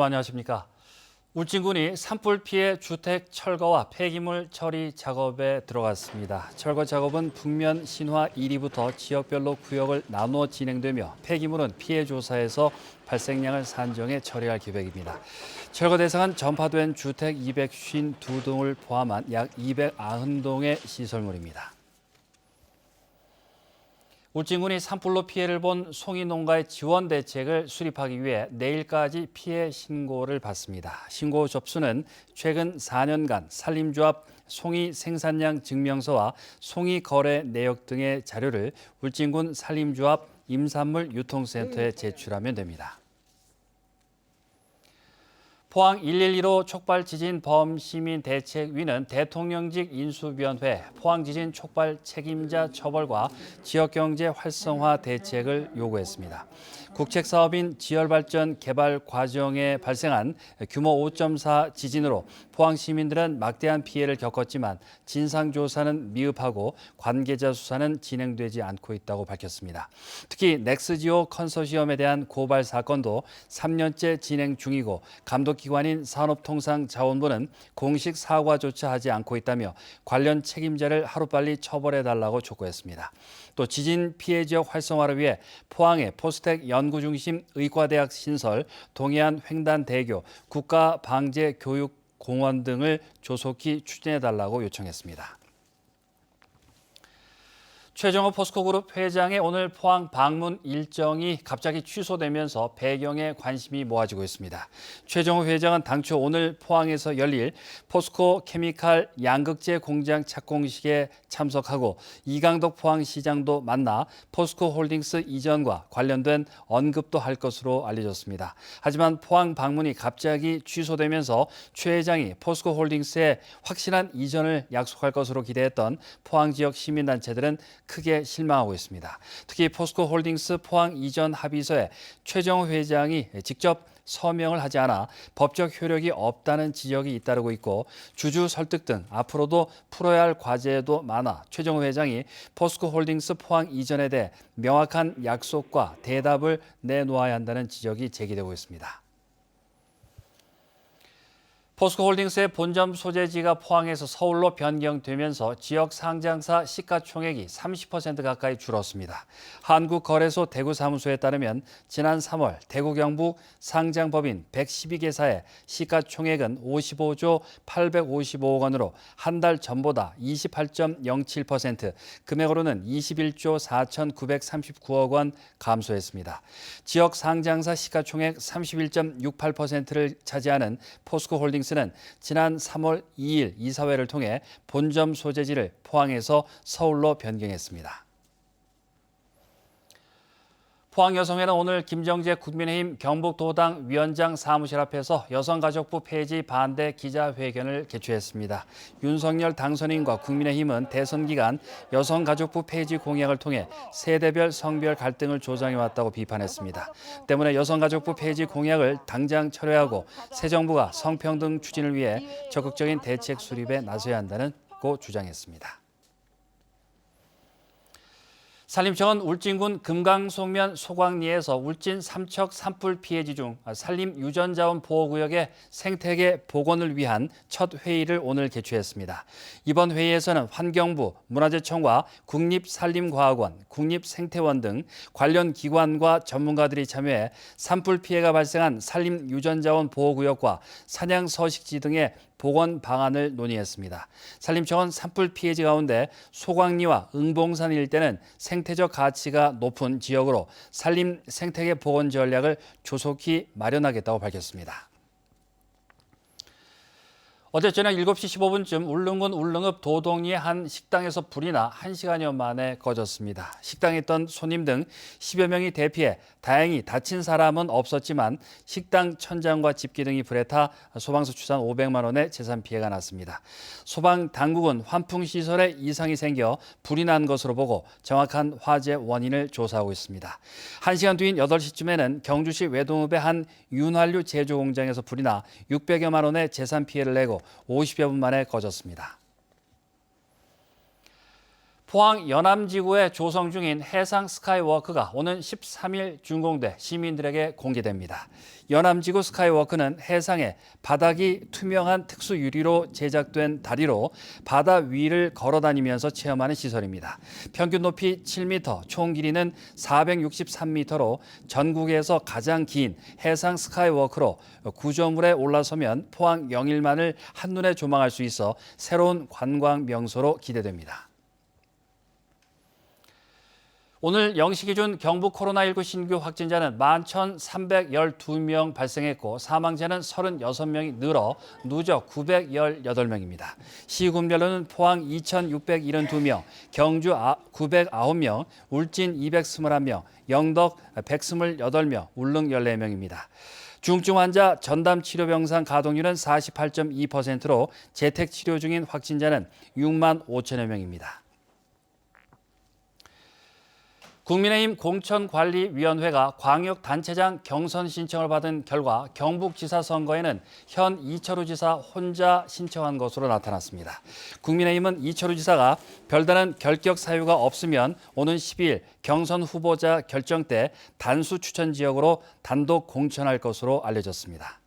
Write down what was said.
안녕하십니까. 울진군이 산불 피해 주택 철거와 폐기물 처리 작업에 들어갔습니다. 철거 작업은 북면 신화 1위부터 지역별로 구역을 나누어 진행되며 폐기물은 피해 조사에서 발생량을 산정해 처리할 계획입니다. 철거 대상은 전파된 주택 252동을 포함한 약 290동의 시설물입니다. 울진군이 산불로 피해를 본 송이 농가의 지원 대책을 수립하기 위해 내일까지 피해 신고를 받습니다. 신고 접수는 최근 4년간 산림조합 송이 생산량 증명서와 송이 거래 내역 등의 자료를 울진군 산림조합 임산물 유통센터에 제출하면 됩니다. 포항 112로 촉발 지진 범시민 대책위는 대통령직 인수위원회 포항 지진 촉발 책임자 처벌과 지역경제 활성화 대책을 요구했습니다. 국책사업인 지열발전 개발 과정에 발생한 규모 5.4 지진으로 포항 시민들은 막대한 피해를 겪었지만 진상조사는 미흡하고 관계자 수사는 진행되지 않고 있다고 밝혔습니다. 특히 넥스지오 컨소시엄에 대한 고발 사건도 3년째 진행 중이고 감독기관인 산업통상자원부는 공식 사과조차 하지 않고 있다며 관련 책임자를 하루빨리 처벌해달라고 촉구했습니다. 또 지진 피해 지역 활성화를 위해 포항의 포스텍 연구중심 의과대학 신설, 동해안 횡단대교, 국가방재교육공원 등을 조속히 추진해달라고 요청했습니다. 최정호 포스코그룹 회장의 오늘 포항 방문 일정이 갑자기 취소되면서 배경에 관심이 모아지고 있습니다. 최정호 회장은 당초 오늘 포항에서 열릴 포스코 케미칼 양극재 공장 착공식에 참석하고 이강덕 포항시장도 만나 포스코 홀딩스 이전과 관련된 언급도 할 것으로 알려졌습니다. 하지만 포항 방문이 갑자기 취소되면서 최 회장이 포스코 홀딩스의 확실한 이전을 약속할 것으로 기대했던 포항 지역 시민단체들은 크게 실망하고 있습니다. 특히 포스코 홀딩스 포항 이전 합의서에 최정호 회장이 직접 서명을 하지 않아 법적 효력이 없다는 지적이 잇따르고 있고 주주 설득 등 앞으로도 풀어야 할 과제도 많아 최정호 회장이 포스코 홀딩스 포항 이전에 대해 명확한 약속과 대답을 내놓아야 한다는 지적이 제기되고 있습니다. 포스코홀딩스의 본점 소재지가 포항에서 서울로 변경되면서 지역 상장사 시가총액이 30% 가까이 줄었습니다. 한국거래소 대구사무소에 따르면 지난 3월 대구 경북 상장법인 112개사의 시가총액은 55조 855억 원으로 한 달 전보다 28.07%, 금액으로는 21조 4,939억 원 감소했습니다. 지역 상장사 시가총액 31.68%를 차지하는 포스코홀딩스 는 지난 3월 2일 이사회를 통해 본점 소재지를 포항에서 서울로 변경했습니다. 포항여성회는 오늘 김정재 국민의힘 경북도당 위원장 사무실 앞에서 여성가족부 폐지 반대 기자회견을 개최했습니다. 윤석열 당선인과 국민의힘은 대선 기간 여성가족부 폐지 공약을 통해 세대별 성별 갈등을 조장해왔다고 비판했습니다. 때문에 여성가족부 폐지 공약을 당장 철회하고 새 정부가 성평등 추진을 위해 적극적인 대책 수립에 나서야 한다고 주장했습니다. 산림청은 울진군 금강송면 소광리에서 울진 삼척 산불 피해지 중 산림 유전자원 보호구역의 생태계 복원을 위한 첫 회의를 오늘 개최했습니다. 이번 회의에서는 환경부, 문화재청과 국립산림과학원, 국립생태원 등 관련 기관과 전문가들이 참여해 산불 피해가 발생한 산림 유전자원 보호구역과 사냥 서식지 등의 복원 방안을 논의했습니다. 산림청은 산불 피해지 가운데 소광리와 응봉산 일대는 생태적 가치가 높은 지역으로 산림 생태계 복원 전략을 조속히 마련하겠다고 밝혔습니다. 어제 저녁 7시 15분쯤 울릉군 울릉읍 도동리의 한 식당에서 불이 나 1시간여 만에 꺼졌습니다. 식당에 있던 손님 등 10여 명이 대피해 다행히 다친 사람은 없었지만 식당 천장과 집기 등이 불에 타 소방서 추산 500만 원의 재산 피해가 났습니다. 소방당국은 환풍시설에 이상이 생겨 불이 난 것으로 보고 정확한 화재 원인을 조사하고 있습니다. 1시간 뒤인 8시쯤에는 경주시 외동읍의 한 윤활유 제조 공장에서 불이 나 600여만 원의 재산 피해를 내고 50여 분 만에 꺼졌습니다. 포항 연암지구에 조성 중인 해상 스카이워크가 오는 13일 준공돼 시민들에게 공개됩니다. 연암지구 스카이워크는 해상에 바닥이 투명한 특수 유리로 제작된 다리로 바다 위를 걸어다니면서 체험하는 시설입니다. 평균 높이 7m, 총 길이는 463m로 전국에서 가장 긴 해상 스카이워크로 구조물에 올라서면 포항 영일만을 한눈에 조망할 수 있어 새로운 관광 명소로 기대됩니다. 오늘 0시 기준 경북 코로나19 신규 확진자는 11,312명 발생했고 사망자는 36명이 늘어 누적 918명입니다. 시군별로는 포항 2,672명, 경주 909명, 울진 221명, 영덕 128명, 울릉 14명입니다. 중증 환자 전담 치료 병상 가동률은 48.2%로 재택 치료 중인 확진자는 6만 5천여 명입니다. 국민의힘 공천관리위원회가 광역단체장 경선 신청을 받은 결과 경북지사 선거에는 현 이철우 지사 혼자 신청한 것으로 나타났습니다. 국민의힘은 이철우 지사가 별다른 결격 사유가 없으면 오는 12일 경선 후보자 결정 때 단수 추천 지역으로 단독 공천할 것으로 알려졌습니다.